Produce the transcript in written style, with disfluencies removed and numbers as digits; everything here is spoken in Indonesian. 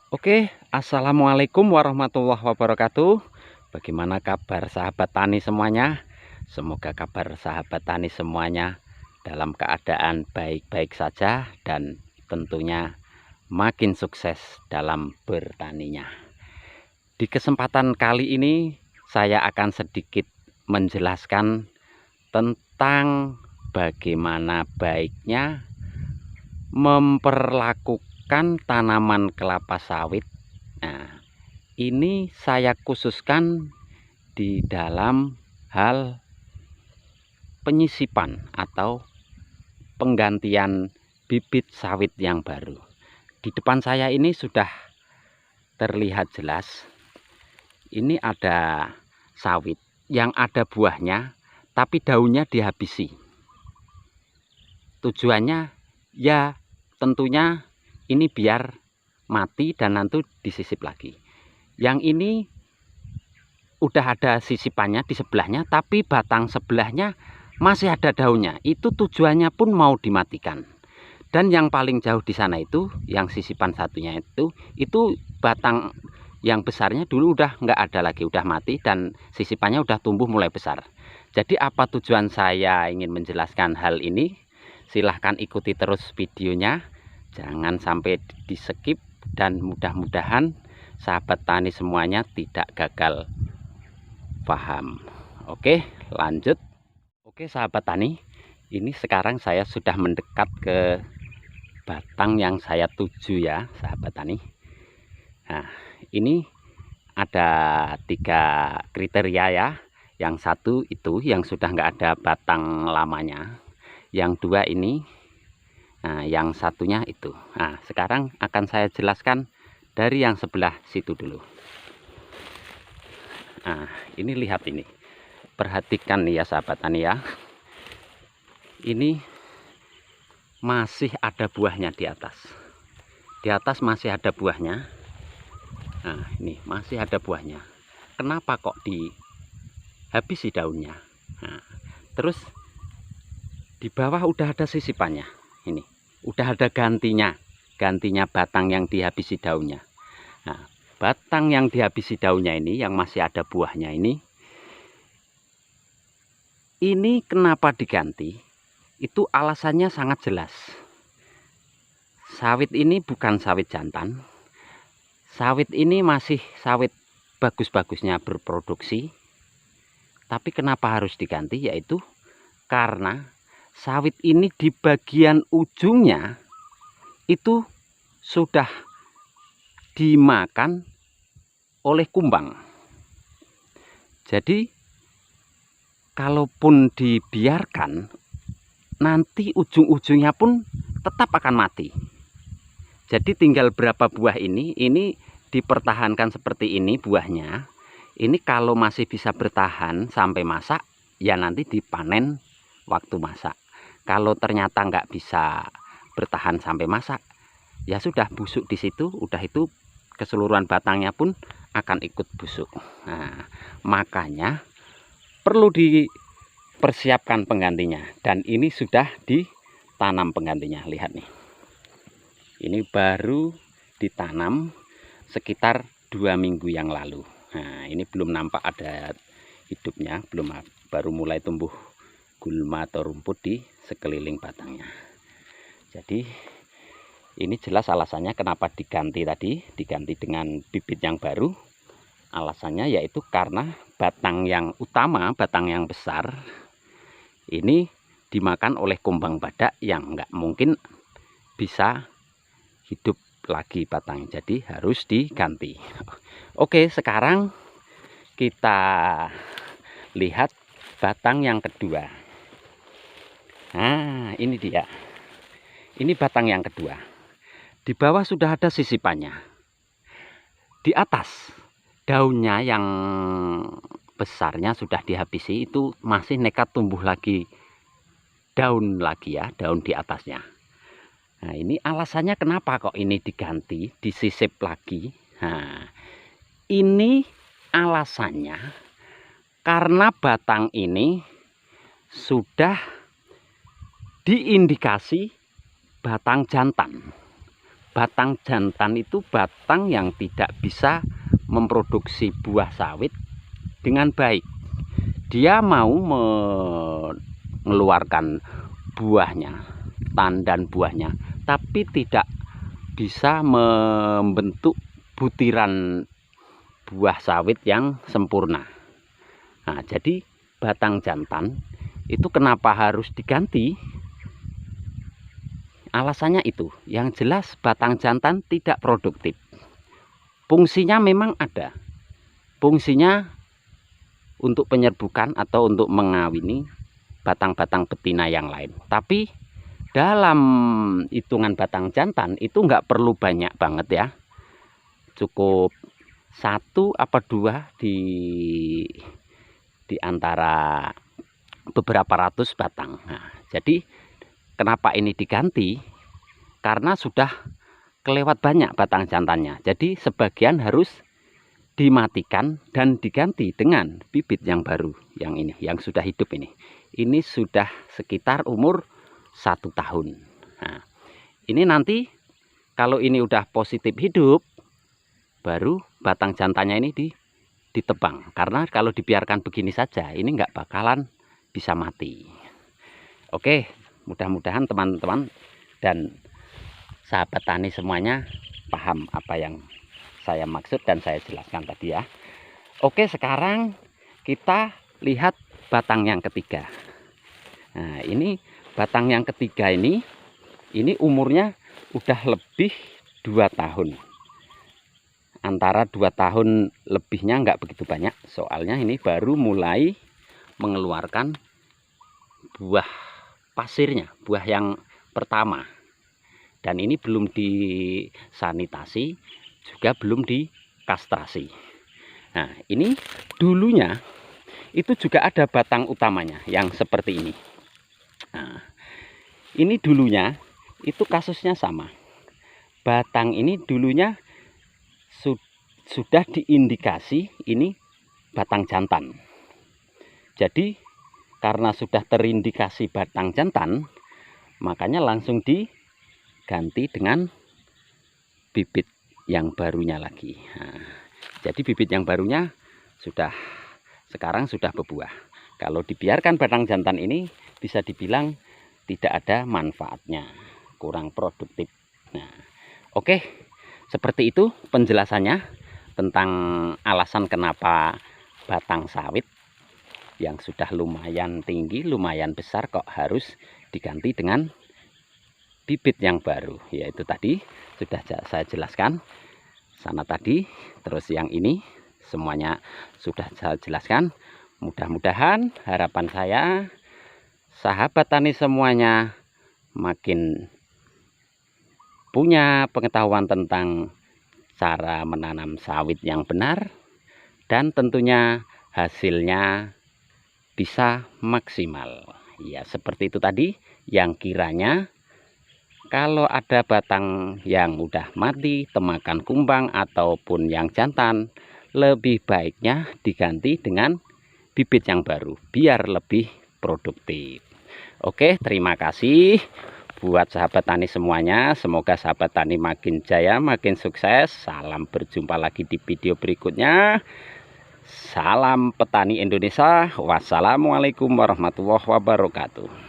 Oke, assalamualaikum warahmatullahi wabarakatuh. Bagaimana kabar sahabat tani semuanya? Semoga kabar sahabat tani semuanya dalam keadaan baik-baik saja dan tentunya makin sukses dalam bertaninya. Di kesempatan kali ini saya akan sedikit menjelaskan tentang bagaimana baiknya memperlakukan tanaman kelapa sawit. Nah, ini saya khususkan di dalam hal penyisipan atau penggantian bibit sawit yang baru. Di depan saya ini sudah terlihat jelas. Ini ada sawit yang ada buahnya, tapi daunnya dihabisi. Tujuannya ya tentunya ini biar mati dan nanti disisip lagi. Yang ini udah ada sisipannya di sebelahnya, tapi batang sebelahnya masih ada daunnya. Itu tujuannya pun mau dimatikan. Dan yang paling jauh di sana itu, yang sisipan satunya itu batang yang besarnya dulu udah nggak ada lagi, udah mati dan sisipannya udah tumbuh mulai besar. Jadi apa tujuan saya ingin menjelaskan hal ini? Silahkan ikuti terus videonya, jangan sampai di skip, dan mudah-mudahan sahabat tani semuanya tidak gagal paham. Oke, lanjut. Oke sahabat tani, ini sekarang saya sudah mendekat ke batang yang saya tuju ya sahabat tani. Nah, ini ada 3 kriteria ya. Yang satu itu yang sudah nggak ada batang lamanya. Yang dua ini, nah yang satunya itu. Nah, sekarang akan saya jelaskan dari yang sebelah situ dulu. Nah, ini lihat ini. Perhatikan nih ya sahabat tani ya. Ini masih ada buahnya di atas. Di atas masih ada buahnya. Nah, ini masih ada buahnya. Kenapa kok dihabisi daunnya? Nah, terus di bawah udah ada sisipannya. Ini udah ada gantinya batang yang dihabisi daunnya. Nah, batang yang dihabisi daunnya ini yang masih ada buahnya ini kenapa diganti? Itu alasannya sangat jelas. Sawit ini bukan sawit jantan. Sawit ini masih sawit bagus-bagusnya berproduksi. Tapi kenapa harus diganti? Yaitu karena sawit ini di bagian ujungnya itu sudah dimakan oleh kumbang. Jadi kalaupun dibiarkan, nanti ujung-ujungnya pun tetap akan mati. Jadi tinggal berapa buah ini dipertahankan seperti ini buahnya. Ini kalau masih bisa bertahan sampai masak, ya nanti dipanen waktu masak. Kalau ternyata nggak bisa bertahan sampai masak, ya sudah busuk di situ, udah itu keseluruhan batangnya pun akan ikut busuk. Nah, makanya perlu dipersiapkan penggantinya, dan ini sudah ditanam penggantinya. Lihat nih, ini baru ditanam sekitar 2 minggu yang lalu. Nah, ini belum nampak ada hidupnya, baru mulai tumbuh gulma atau rumput di sekeliling batangnya. Jadi ini jelas alasannya kenapa diganti tadi, diganti dengan bibit yang baru. Alasannya yaitu karena batang yang utama, batang yang besar ini dimakan oleh kumbang badak yang nggak mungkin bisa hidup lagi batang, jadi harus diganti. Oke, sekarang kita lihat batang yang kedua. Nah, ini dia. Ini batang yang kedua. Di bawah sudah ada sisipannya. Di atas daunnya yang besarnya sudah dihabisi, itu masih nekat tumbuh lagi daun lagi ya, daun di atasnya. Nah, ini alasannya kenapa kok ini diganti, disisip lagi. Nah, ini alasannya karena batang ini sudah diindikasi batang jantan. batang jantan itu batang yang tidak bisa memproduksi buah sawit dengan baik. Dia mau mengeluarkan buahnya, tandan buahnya, tapi tidak bisa membentuk butiran buah sawit yang sempurna. Nah, jadi batang jantan itu kenapa harus diganti? Alasannya itu, yang jelas batang jantan tidak produktif. Fungsinya memang ada. Fungsinya untuk penyerbukan atau untuk mengawini batang-batang betina yang lain. Tapi dalam hitungan batang jantan itu nggak perlu banyak banget ya. Cukup 1 apa 2 di antara beberapa ratus batang. Nah, jadi kenapa ini diganti? Karena sudah kelewat banyak batang jantannya. Jadi sebagian harus dimatikan dan diganti dengan bibit yang baru. Yang ini, yang sudah hidup ini. Ini sudah sekitar umur 1 tahun. Nah, ini nanti kalau ini udah positif hidup, baru batang jantannya ini ditebang. Karena kalau dibiarkan begini saja, ini nggak bakalan bisa mati. Oke, mudah-mudahan teman-teman dan sahabat tani semuanya paham apa yang saya maksud dan saya jelaskan tadi ya. Oke, sekarang kita lihat batang yang ketiga. Nah, ini batang yang ketiga ini umurnya udah lebih 2 tahun. Antara 2 tahun lebihnya nggak begitu banyak, soalnya ini baru mulai mengeluarkan buah pasirnya, buah yang pertama. Dan ini belum disanitasi, juga belum dikastrasi. Nah, ini dulunya itu juga ada batang utamanya yang seperti ini. Nah, ini dulunya itu kasusnya sama. Batang ini dulunya sudah diindikasi ini batang jantan. Jadi karena sudah terindikasi batang jantan, makanya langsung diganti dengan bibit yang barunya lagi. Nah, jadi bibit yang barunya sekarang sudah berbuah. Kalau dibiarkan batang jantan ini bisa dibilang tidak ada manfaatnya, kurang produktif. Nah, oke, seperti itu penjelasannya tentang alasan kenapa batang sawit yang sudah lumayan tinggi, lumayan besar kok harus diganti dengan bibit yang baru. Yaitu tadi sudah saya jelaskan sana tadi, terus yang ini semuanya sudah saya jelaskan. Mudah-mudahan harapan saya sahabat tani semuanya makin punya pengetahuan tentang cara menanam sawit yang benar, dan tentunya hasilnya bisa maksimal. Ya, seperti itu tadi, yang kiranya kalau ada batang yang udah mati, temakan kumbang ataupun yang jantan, lebih baiknya diganti dengan bibit yang baru biar lebih produktif. Oke, terima kasih buat sahabat tani semuanya. Semoga sahabat tani makin jaya, makin sukses. Salam, berjumpa lagi di video berikutnya. Salam petani Indonesia. Wassalamualaikum warahmatullahi wabarakatuh.